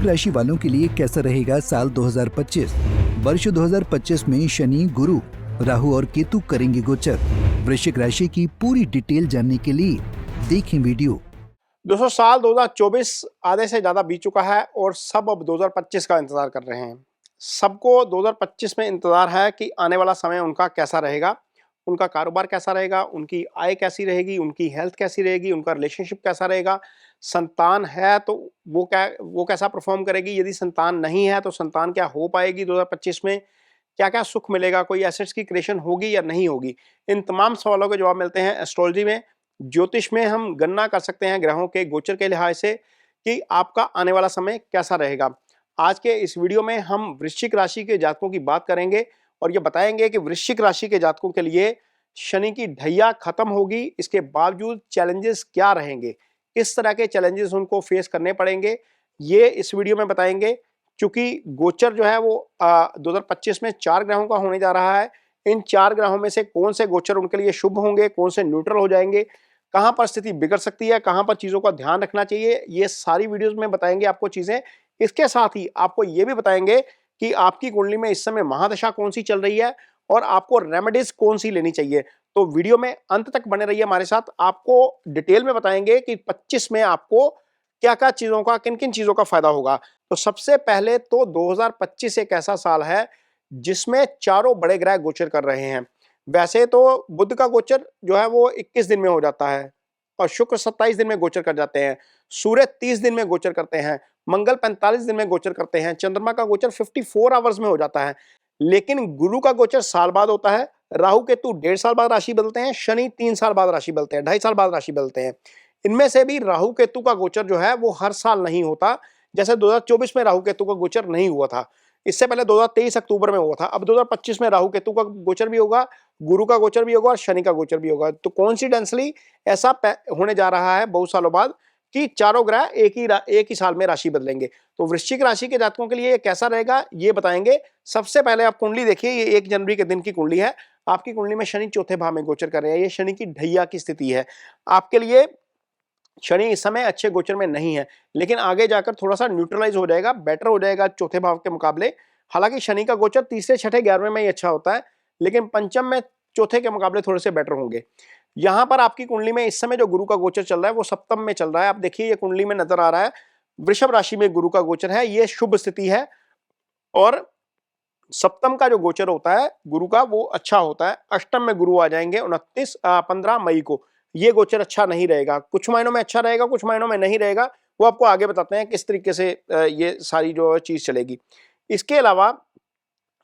वृश्चिक राशि वालों के लिए कैसा रहेगा साल 2025। वर्ष 2025 में शनि, गुरु, राहु और केतु करेंगे गोचर। वृश्चिक राशि की पूरी डिटेल जानने के लिए देखें वीडियो। दोस्तों, साल 2024 आधे से ज्यादा बीत चुका है और सब अब 2025 का इंतजार कर रहे हैं। सबको 2025 में इंतजार है कि आने वाला समय उनका कैसा रहेगा, उनका कारोबार कैसा रहेगा, उनकी आय कैसी रहेगी, उनकी हेल्थ कैसी रहेगी, उनका रिलेशनशिप कैसा रहेगा। संतान है तो वो कैसा परफॉर्म करेगी, यदि संतान नहीं है तो संतान क्या हो पाएगी 2025 में, क्या क्या सुख मिलेगा, कोई एसेट्स की क्रिएशन होगी या नहीं होगी। इन तमाम सवालों के जवाब मिलते हैं एस्ट्रोलॉजी में। ज्योतिष में हम गणना कर सकते हैं ग्रहों के गोचर के लिहाज से कि आपका आने वाला समय कैसा रहेगा। आज के इस वीडियो में हम वृश्चिक राशि के जातकों की बात करेंगे और ये बताएंगे कि वृश्चिक राशि के जातकों के लिए शनि की ढैया खत्म होगी, इसके बावजूद चैलेंजेस क्या रहेंगे, किस तरह के चैलेंजेस उनको फेस करने पड़ेंगे, ये इस वीडियो में बताएंगे। क्योंकि गोचर जो है वो 2025 में 4 ग्रहों का होने जा रहा है। इन 4 ग्रहों में से कौन से गोचर उनके लिए शुभ होंगे, कौन से न्यूट्रल हो जाएंगे, कहां पर स्थिति बिगड़ सकती है, कहां पर चीजों का ध्यान रखना चाहिए, ये सारी वीडियोस में बताएंगे आपको चीजें। इसके साथ ही आपको ये भी बताएंगे कि आपकी कुंडली में इस समय महादशा कौन सी चल रही है और आपको रेमेडीज कौन सी लेनी चाहिए। तो वीडियो में अंत तक बने रहिए हमारे साथ। आपको डिटेल में बताएंगे कि 25 में आपको क्या क्या चीजों का, किन किन चीजों का फायदा होगा। तो सबसे पहले तो 2025 एक ऐसा साल है जिसमें चारों बड़े ग्रह गोचर कर रहे हैं। वैसे तो बुध का गोचर जो है वो 21 दिन में हो जाता है और शुक्र 27 दिन में गोचर कर जाते हैं, सूर्य 30 दिन में गोचर करते हैं, मंगल 45 दिन में गोचर करते हैं, चंद्रमा का गोचर 54 आवर्स में हो जाता है। लेकिन गुरु का गोचर साल बाद होता है, राहु केतु 1.5 साल बाद राशि बदलते हैं, शनि 3 साल बाद राशि बदलते हैं, 2.5 साल बाद राशि बदलते हैं। इनमें से भी राहु केतु का गोचर जो है वो हर साल नहीं होता। जैसे 2024 में राहु केतु का गोचर नहीं हुआ था, इससे पहले 2023 अक्टूबर में हुआ था। अब 2025 में राहु केतु का गोचर भी होगा, गुरु का गोचर भी होगा और शनि का गोचर भी होगा। तो कॉन्सिडेंसली ऐसा होने जा रहा है बहुत सालों बाद कि चारों ग्रह एक ही साल में राशि बदलेंगे। तो वृश्चिक राशि के जातकों के लिए ये कैसा रहेगा ये बताएंगे। सबसे पहले आप कुंडली देखिए, ये 1 जनवरी के दिन की कुंडली है। आपकी कुंडली में शनि चौथे भाव में गोचर कर रहे हैं। ये शनि की ढैया की स्थिति है। आपके लिए शनि इस समय अच्छे गोचर में नहीं है, लेकिन आगे जाकर थोड़ा सा न्यूट्रलाइज हो जाएगा, बेटर हो जाएगा चौथे भाव के मुकाबले। हालांकि शनि का गोचर तीसरे, छठे, 11वें में ही अच्छा होता है, लेकिन पंचम में चौथे के मुकाबले थोड़े से बेटर होंगे। यहां पर आपकी कुंडली में इस समय जो गुरु का गोचर चल रहा है वो सप्तम में चल रहा है। आप देखिए ये कुंडली में नजर आ रहा है, वृषभ राशि में गुरु का गोचर है, ये शुभ स्थिति है। और सप्तम का जो गोचर होता है गुरु का वो अच्छा होता है। अष्टम में गुरु आ जाएंगे 15 मई को। ये गोचर अच्छा नहीं रहेगा, कुछ महीनों में अच्छा रहेगा, कुछ महीनों में नहीं रहेगा। वो आपको आगे बताते हैं किस तरीके से ये सारी जो चीज चलेगी। इसके अलावा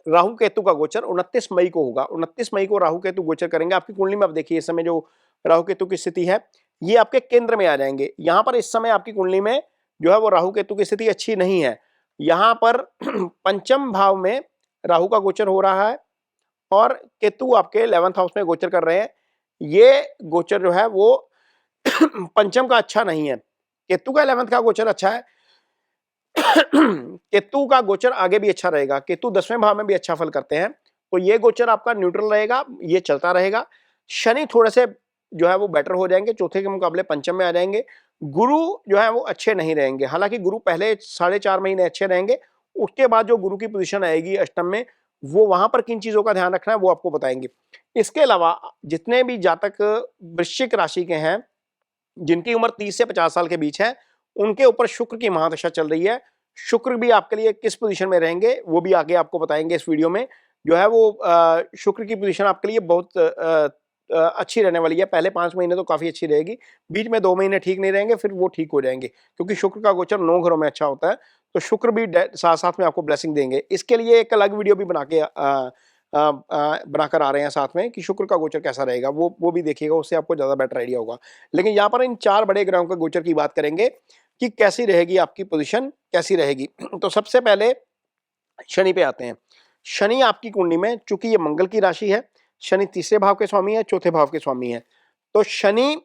राहु केतु का गोचर 29 मई को होगा। 29 मई को राहु केतु गोचर करेंगे। आपकी कुंडली में आप देखिए इस समय जो राहु केतु की स्थिति है ये आपके केंद्र में आ जाएंगे। यहाँ पर इस समय आपकी कुंडली में जो है वो राहु केतु की स्थिति अच्छी नहीं है। यहाँ पर पंचम भाव में राहु का गोचर हो रहा है और केतु आपके 11th हाउस में गोचर कर रहे हैं। ये गोचर जो है वो पंचम का अच्छा नहीं है। केतु का 11th का गोचर अच्छा है। केतु का गोचर आगे भी अच्छा रहेगा। केतु 10वें भाव में भी अच्छा फल करते हैं, तो ये गोचर आपका न्यूट्रल रहेगा, ये चलता रहेगा। शनि थोड़े से जो है वो बेटर हो जाएंगे, चौथे के मुकाबले पंचम में आ जाएंगे। गुरु जो है वो अच्छे नहीं रहेंगे। हालांकि गुरु पहले 4.5 महीने अच्छे रहेंगे, उसके बाद जो गुरु की पोजीशन आएगी अष्टम में, वो वहां पर किन चीजों का ध्यान रखना है वो आपको बताएंगे। इसके अलावा जितने भी जातक वृश्चिक राशि के हैं जिनकी उम्र 30 से 50 साल के बीच है, उनके ऊपर शुक्र की महादशा चल रही है। शुक्र भी आपके लिए किस पोजीशन में रहेंगे वो भी आगे आपको बताएंगे इस वीडियो में। जो है वो शुक्र की पोजीशन आपके लिए बहुत अच्छी रहने वाली है। पहले 5 महीने तो काफी अच्छी रहेगी, बीच में 2 महीने ठीक नहीं रहेंगे, फिर वो ठीक हो जाएंगे क्योंकि शुक्र का गोचर 9 घरों में अच्छा होता है। तो शुक्र भी साथ साथ में आपको ब्लेसिंग देंगे। इसके लिए एक अलग वीडियो भी बनाकर आ रहे हैं साथ में कि शुक्र का गोचर कैसा रहेगा, वो भी देखिएगा, उससे आपको ज्यादा बेटर आइडिया होगा। लेकिन यहाँ पर इन 4 बड़े ग्रहों के गोचर की बात करेंगे कि कैसी रहेगी आपकी पोजीशन, कैसी रहेगी। तो सबसे पहले शनि पे आते हैं। शनि आपकी कुंडली में, चूंकि ये मंगल की राशि है, शनि तीसरे भाव के स्वामी है, चौथे भाव के स्वामी है। तो शनि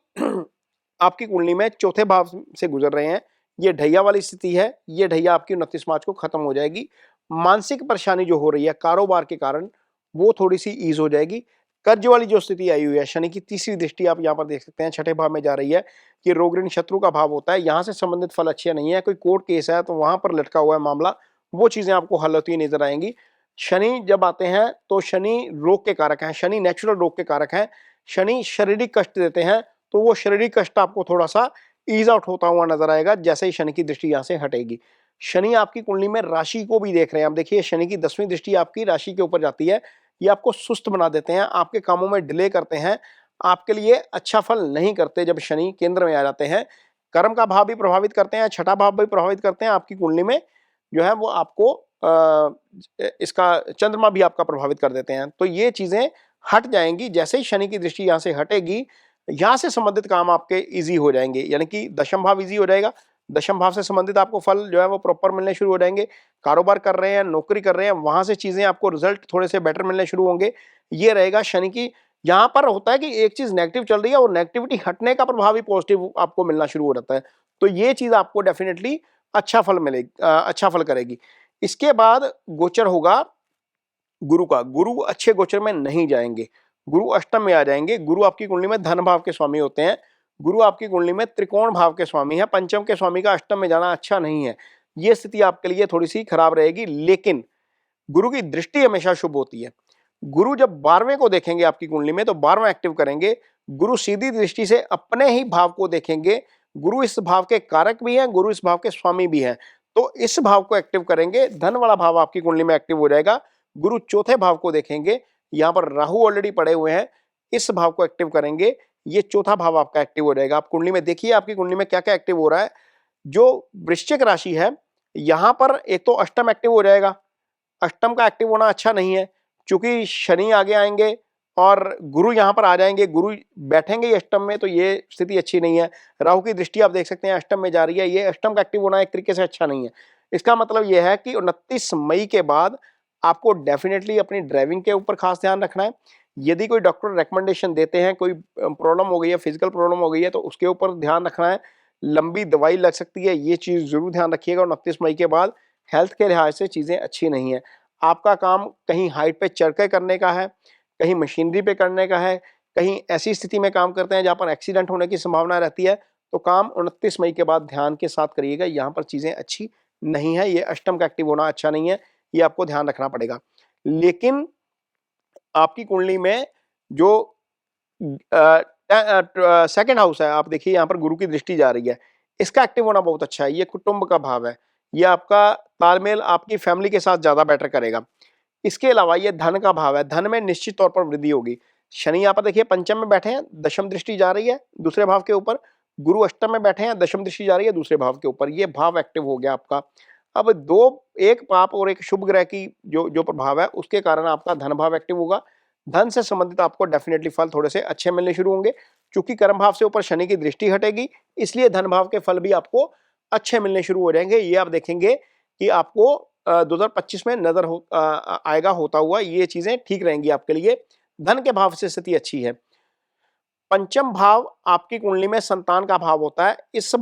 आपकी कुंडली में चौथे भाव से गुजर रहे हैं। ये ढैया वाली स्थिति है। ये ढैया आपकी 29 मार्च को खत्म हो जाएगी। मानसिक परेशानी जो हो रही है कारोबार के कारण वो थोड़ी सी ईज हो जाएगी। कर्ज वाली जो स्थिति आई हुई है, शनि की तीसरी दृष्टि आप यहाँ पर देख सकते हैं छठे भाव में जा रही है। ये रोग ऋण शत्रु का भाव होता है, यहाँ से संबंधित फल अच्छे नहीं है। कोई कोर्ट केस है तो वहां पर लटका हुआ है मामला, वो चीजें आपको हल होती नजर आएंगी। शनि जब आते हैं तो शनि रोग के कारक हैं, शनि नेचुरल रोग के कारक हैं। शनि शारीरिक कष्ट देते हैं, तो वो शारीरिक कष्ट आपको थोड़ा सा ईज आउट होता हुआ नजर आएगा जैसे ही शनि की दृष्टि यहाँ से हटेगी। शनि आपकी कुंडली में राशि को भी देख रहे हैं। आप देखिए शनि की 10वीं दृष्टि आपकी राशि के ऊपर जाती है। ये आपको सुस्त बना देते हैं, आपके कामों में डिले करते हैं, आपके लिए अच्छा फल नहीं करते जब शनि केंद्र में आ जाते हैं। कर्म का भाव भी प्रभावित करते हैं, छठा भाव भी प्रभावित करते हैं आपकी कुंडली में, जो है वो आपको इसका चंद्रमा भी आपका प्रभावित कर देते हैं। तो ये चीजें हट जाएंगी जैसे ही शनि की दृष्टि यहाँ से हटेगी। यहाँ से संबंधित काम आपके इजी हो जाएंगे, यानी कि दशम भाव इजी हो जाएगा। दशम भाव से संबंधित आपको फल जो है वो प्रॉपर मिलने शुरू हो जाएंगे। कारोबार कर रहे हैं, नौकरी कर रहे हैं, वहां से चीजें आपको रिजल्ट थोड़े से बेटर मिलने शुरू होंगे। ये रहेगा शनि की। यहाँ पर होता है कि एक चीज नेगेटिव चल रही है और नेगेटिविटी हटने का प्रभाव भी पॉजिटिव आपको मिलना शुरू हो जाता है। तो ये चीज आपको डेफिनेटली अच्छा फल मिलेगी, अच्छा फल करेगी। इसके बाद गोचर होगा गुरु का। गुरु अच्छे गोचर में नहीं जाएंगे, गुरु अष्टम में आ जाएंगे। गुरु आपकी कुंडली में धन भाव के स्वामी होते हैं। गुरु आपकी कुंडली में त्रिकोण भाव के स्वामी है। पंचम के स्वामी का अष्टम में जाना अच्छा नहीं है। ये स्थिति आपके लिए थोड़ी सी खराब रहेगी, लेकिन गुरु की दृष्टि हमेशा शुभ होती है। गुरु जब 12वें को देखेंगे आपकी कुंडली में तो 12वां एक्टिव करेंगे। गुरु सीधी दृष्टि से अपने ही भाव को देखेंगे। गुरु इस भाव के कारक भी हैं, गुरु इस भाव के स्वामी भी हैं, तो इस भाव को एक्टिव करेंगे। धन वाला भाव आपकी कुंडली में एक्टिव हो जाएगा। गुरु चौथे भाव को देखेंगे, यहाँ पर राहु ऑलरेडी पड़े हुए हैं, इस भाव को एक्टिव करेंगे, ये चौथा भाव आपका एक्टिव हो जाएगा। आप कुंडली में देखिए आपकी कुंडली में क्या क्या एक्टिव हो रहा है। जो वृश्चिक राशि है, यहाँ पर एक तो अष्टम एक्टिव हो जाएगा। अष्टम का एक्टिव होना अच्छा नहीं है, क्योंकि शनि आगे आएंगे और गुरु यहाँ पर आ जाएंगे, गुरु बैठेंगे अष्टम में, तो ये स्थिति अच्छी नहीं है। राहु की दृष्टि आप देख सकते हैं अष्टम में जा रही है, ये अष्टम का एक्टिव होना एक तरीके से अच्छा नहीं है। इसका मतलब यह है कि 29 मई के बाद आपको डेफिनेटली अपनी ड्राइविंग के ऊपर खास ध्यान रखना है। यदि कोई डॉक्टर रिकमेंडेशन देते हैं, कोई प्रॉब्लम हो गई है, फिजिकल प्रॉब्लम हो गई है, तो उसके ऊपर ध्यान रखना है। लंबी दवाई लग सकती है, ये चीज जरूर ध्यान रखिएगा। 29 मई के बाद हेल्थ के लिहाज से चीजें अच्छी नहीं है। आपका काम कहीं हाइट पे चढ़ कर करने का है, कहीं मशीनरी पे करने का है, कहीं ऐसी स्थिति में काम करते हैं जहां पर एक्सीडेंट होने की संभावना रहती है, तो काम 29 मई के बाद ध्यान के साथ करिएगा। यहाँ पर चीजें अच्छी नहीं है, ये अष्टम का एक्टिव होना अच्छा नहीं है, ये आपको ध्यान रखना पड़ेगा। लेकिन आपकी कुंडली में जो सेकंड हाउस है, आप देखिए यहाँ पर गुरु की दृष्टि जा रही है, इसका एक्टिव होना बहुत अच्छा है। ये कुटुंब का भाव है, ये आपका तालमेल आपकी फैमिली के साथ ज्यादा बेटर करेगा। इसके अलावा ये धन का भाव है, धन में निश्चित तौर पर वृद्धि होगी। शनि यहाँ पर देखिए पंचम में बैठे हैं, दशम दृष्टि जा रही है दूसरे भाव के ऊपर। गुरु अष्टम में बैठे हैं, दशम दृष्टि जा रही है दूसरे भाव के ऊपर। ये भाव एक्टिव हो गया आपका। अब एक पाप और एक शुभ ग्रह की जो जो प्रभाव है, उसके कारण आपका धन भाव एक्टिव होगा। धन से संबंधित आपको डेफिनेटली फल थोड़े से अच्छे मिलने शुरू होंगे। चूंकि कर्म भाव से ऊपर शनि की दृष्टि हटेगी, इसलिए धन भाव के फल भी आपको अच्छे मिलने शुरू हो जाएंगे। ये आप देखेंगे कि आपको 2025 में नजर आएगा होता हुआ। ये चीजें ठीक रहेंगी आपके लिए। धन के भाव से स्थिति अच्छी है। पंचम भाव आपकी कुंडली में संतान का भाव होता है। इस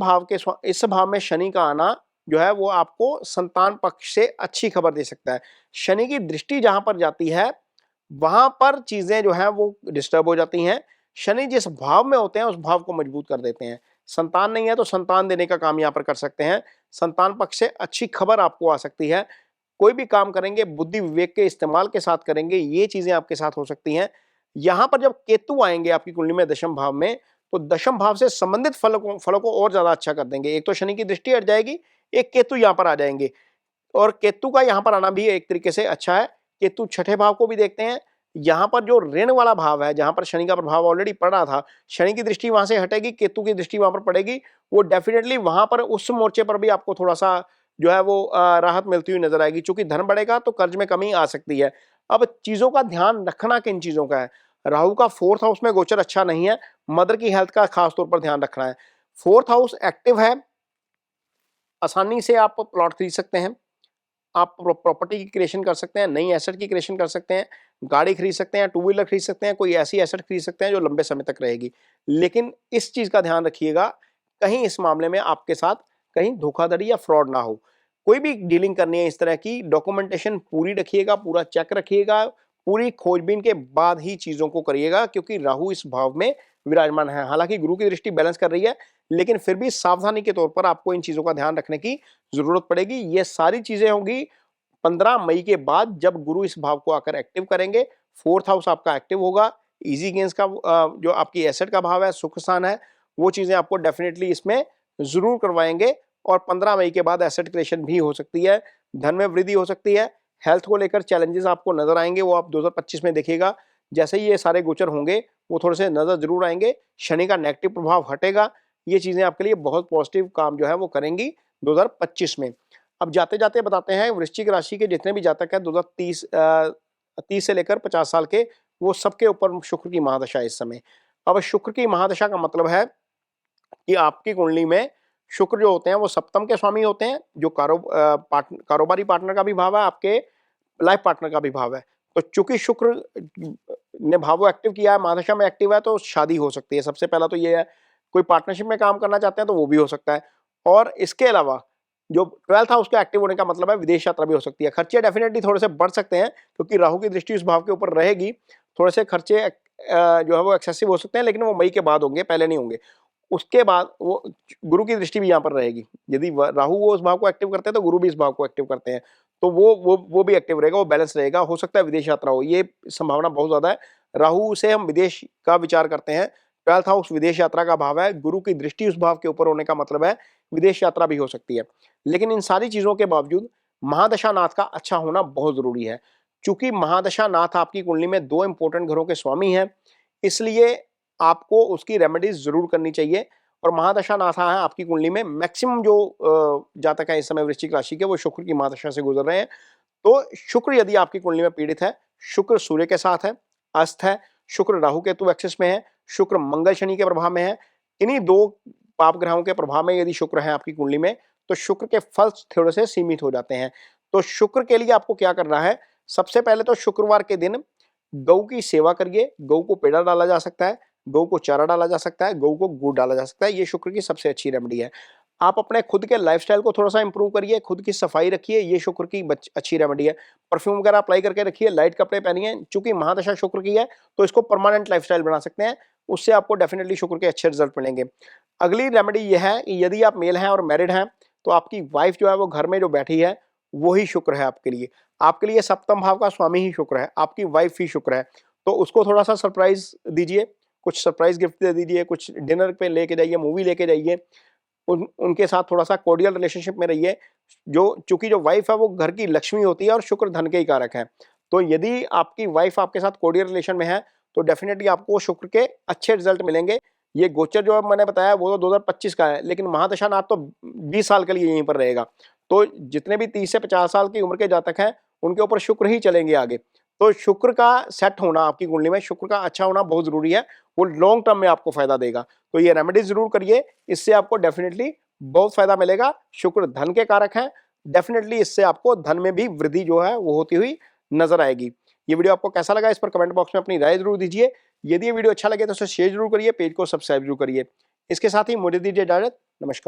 भाव में शनि का आना जो है वो आपको संतान पक्ष से अच्छी खबर दे सकता है। शनि की दृष्टि जहां पर जाती है, वहां पर चीजें जो है वो डिस्टर्ब हो जाती हैं। शनि जिस भाव में होते हैं उस भाव को मजबूत कर देते हैं। संतान नहीं है तो संतान देने का काम यहाँ पर कर सकते हैं। संतान पक्ष से अच्छी खबर आपको आ सकती है। कोई भी काम करेंगे बुद्धि विवेक के इस्तेमाल के साथ करेंगे, ये चीजें आपके साथ हो सकती हैं। यहाँ पर जब केतु आएंगे आपकी कुंडली में दशम भाव में, तो दशम भाव से संबंधित फलों को और ज्यादा अच्छा कर देंगे। एक तो शनि की दृष्टि हट जाएगी, एक केतु यहाँ पर आ जाएंगे, और केतु का यहाँ पर आना भी एक तरीके से अच्छा है। केतु छठे भाव को भी देखते हैं। यहाँ पर जो ऋण वाला भाव है, जहां पर शनि का प्रभाव ऑलरेडी पड़ रहा था, शनि की दृष्टि वहां से हटेगी, केतु की दृष्टि वहां पर पड़ेगी। वो डेफिनेटली वहां पर उस मोर्चे पर भी आपको थोड़ा सा जो है वो राहत मिलती हुई नजर आएगी। चूंकि धन बढ़ेगा तो कर्ज में कमी आ सकती है। अब चीजों का ध्यान रखना किन चीजों का है। राहु का 4th हाउस में गोचर अच्छा नहीं है, मदर की हेल्थ का खास तौर पर ध्यान रखना है। 4th हाउस एक्टिव है, आसानी से आप प्लॉट खरीद सकते हैं, आप प्रॉपर्टी की क्रिएशन कर सकते हैं, नई एसेट की क्रिएशन कर सकते हैं, गाड़ी खरीद सकते हैं, 2 व्हीलर खरीद सकते हैं, कोई ऐसी एसेट खरीद सकते हैं जो लंबे समय तक रहेगी। लेकिन इस चीज का ध्यान रखिएगा, कहीं इस मामले में आपके साथ कहीं धोखाधड़ी या फ्रॉड ना हो। कोई भी डीलिंग करनी है इस तरह की, डॉक्यूमेंटेशन पूरी रखिएगा, पूरा चेक रखिएगा, पूरी खोजबीन के बाद ही चीजों को करिएगा, क्योंकि राहु इस भाव में विराजमान है। हालांकि गुरु की दृष्टि बैलेंस कर रही है, लेकिन फिर भी सावधानी के तौर पर आपको इन चीजों का ध्यान रखने की जरूरत पड़ेगी। ये सारी चीजें होंगी 15 मई के बाद, जब गुरु इस भाव को आकर एक्टिव करेंगे। फोर्थ हाउस आपका एक्टिव होगा, इजी गेन्स का जो आपकी एसेट का भाव है, सुख स्थान है, वो चीजें आपको डेफिनेटली इसमें जरूर करवाएंगे। और 15 मई के बाद एसेट क्रिएशन भी हो सकती है, धन में वृद्धि हो सकती है। हेल्थ को लेकर चैलेंजेस आपको नजर आएंगे, वो आप 2025 में देखिएगा। जैसे ही ये सारे गोचर होंगे वो थोड़े से नजर जरूर आएंगे। शनि का नेगेटिव प्रभाव हटेगा, ये चीजें आपके लिए बहुत पॉजिटिव काम जो है वो करेंगी 2025 में। अब जाते जाते बताते हैं वृश्चिक राशि के जितने भी जातक हैं 2030 से लेकर 50 साल के, वो सबके ऊपर शुक्र की महादशा है इस समय। अब शुक्र की महादशा का मतलब है कि आपकी कुंडली में शुक्र जो होते हैं वो सप्तम के स्वामी होते हैं, जो कारोबारी पार्टनर का भी भाव है, आपके लाइफ पार्टनर का भी भाव है। तो चूंकि शुक्र ने भाव एक्टिव किया है, महादशा में एक्टिव है, तो शादी हो सकती है। सबसे पहला तो ये है, कोई पार्टनरशिप में काम करना चाहते हैं तो वो भी हो सकता है। और इसके अलावा जो 12th हाउस का एक्टिव होने का मतलब है विदेश यात्रा भी हो सकती है। खर्चे डेफिनेटली थोड़े से बढ़ सकते हैं, क्योंकि राहु की दृष्टि उस भाव के ऊपर रहेगी। थोड़े से खर्चे जो है वो एक्सेसिव हो सकते हैं, लेकिन वो मई के बाद होंगे, पहले नहीं होंगे। उसके बाद वो गुरु की दृष्टि भी यहाँ पर रहेगी। यदि राहु वो उस भाव को एक्टिव करते हैं तो गुरु भी इस भाव को एक्टिव करते हैं, तो वो भी एक्टिव रहेगा, वो बैलेंस रहेगा। हो सकता है विदेश यात्रा हो, ये संभावना बहुत ज्यादा है। राहु से हम विदेश का विचार करते हैं, 12th हाउस विदेश यात्रा का भाव है, गुरु की दृष्टि उस भाव के ऊपर होने का मतलब है विदेश यात्रा भी हो सकती है। लेकिन इन सारी चीजों के बावजूद महादशा नाथ का अच्छा होना बहुत जरूरी है। चूंकि महादशा नाथ आपकी कुंडली में 2 इंपॉर्टेंट घरों के स्वामी हैं, इसलिए आपको उसकी रेमेडीज जरूर करनी चाहिए। और महादशा नाथा है आपकी कुंडली में, मैक्सिमम जो जातक है इस समय वृश्चिक राशि के, वो शुक्र की महादशा से गुजर रहे हैं। तो शुक्र यदि आपकी कुंडली में पीड़ित है, शुक्र सूर्य के साथ है, अस्त है, शुक्र राहु केतु एक्सिस में है, शुक्र मंगल शनि के प्रभाव में है, इन्हीं 2 पाप ग्रहों के प्रभाव में यदि शुक्र है आपकी कुंडली में, तो शुक्र के फल थोड़े से सीमित हो जाते हैं। तो शुक्र के लिए आपको क्या करना है, सबसे पहले तो शुक्रवार के दिन गौ की सेवा करिए। गौ को पेड़ा डाला जा सकता है, गौ को चारा डाला जा सकता है, गौ को गुड़ डाला जा सकता है। ये शुक्र की सबसे अच्छी रेमेडी है। आप अपने खुद के लाइफस्टाइल को थोड़ा सा इंप्रूव करिए, खुद की सफाई रखिए, ये शुक्र की अच्छी रेमेडी है। परफ्यूम वगैरह अप्लाई करके रखिए, लाइट कपड़े पहनिए। चूंकि महादशा शुक्र की है तो इसको परमानेंट लाइफस्टाइल बना सकते हैं, उससे आपको डेफिनेटली शुक्र के अच्छे रिजल्ट मिलेंगे। अगली रेमेडी यह है कि यदि आप मेल हैं और मैरिड हैं, तो आपकी वाइफ जो है वो घर में जो बैठी है वही शुक्र है आपके लिए। आपके लिए सप्तम भाव का स्वामी ही शुक्र है, आपकी वाइफ ही शुक्र है। तो उसको थोड़ा सा सरप्राइज दीजिए, कुछ सरप्राइज गिफ्ट दे दीजिए, कुछ डिनर पे लेके जाइए, मूवी लेके जाइए, उनके साथ थोड़ा सा कोर्डियल रिलेशनशिप में रहिए। चूंकि जो वाइफ है वो घर की लक्ष्मी होती है और शुक्र धन के ही कारक है। तो यदि आपकी वाइफ आपके साथ कोर्डियल रिलेशन में है तो डेफिनेटली आपको शुक्र के अच्छे रिजल्ट मिलेंगे। ये गोचर जो मैंने बताया वो तो 2025 का है, लेकिन महादशा नाथ तो 20 साल के लिए यहीं पर रहेगा। तो जितने भी 30 से 50 साल की उम्र के जातक हैं उनके ऊपर शुक्र ही चलेंगे आगे। तो शुक्र का सेट होना आपकी कुंडली में, शुक्र का अच्छा होना बहुत जरूरी है, वो लॉन्ग टर्म में आपको फायदा देगा। तो ये रेमेडीज जरूर करिए, इससे आपको डेफिनेटली बहुत फायदा मिलेगा। शुक्र धन के कारक हैं, डेफिनेटली इससे आपको धन में भी वृद्धि जो है वो होती हुई नजर आएगी। ये वीडियो आपको कैसा लगा इस पर कमेंट बॉक्स में अपनी राय जरूर दीजिए। यदि ये वीडियो अच्छा लगे तो उसे शेयर जरूर करिए, पेज को सब्सक्राइब जरूर करिए। इसके साथ ही मुझे दीजिए इजाजत, नमस्कार।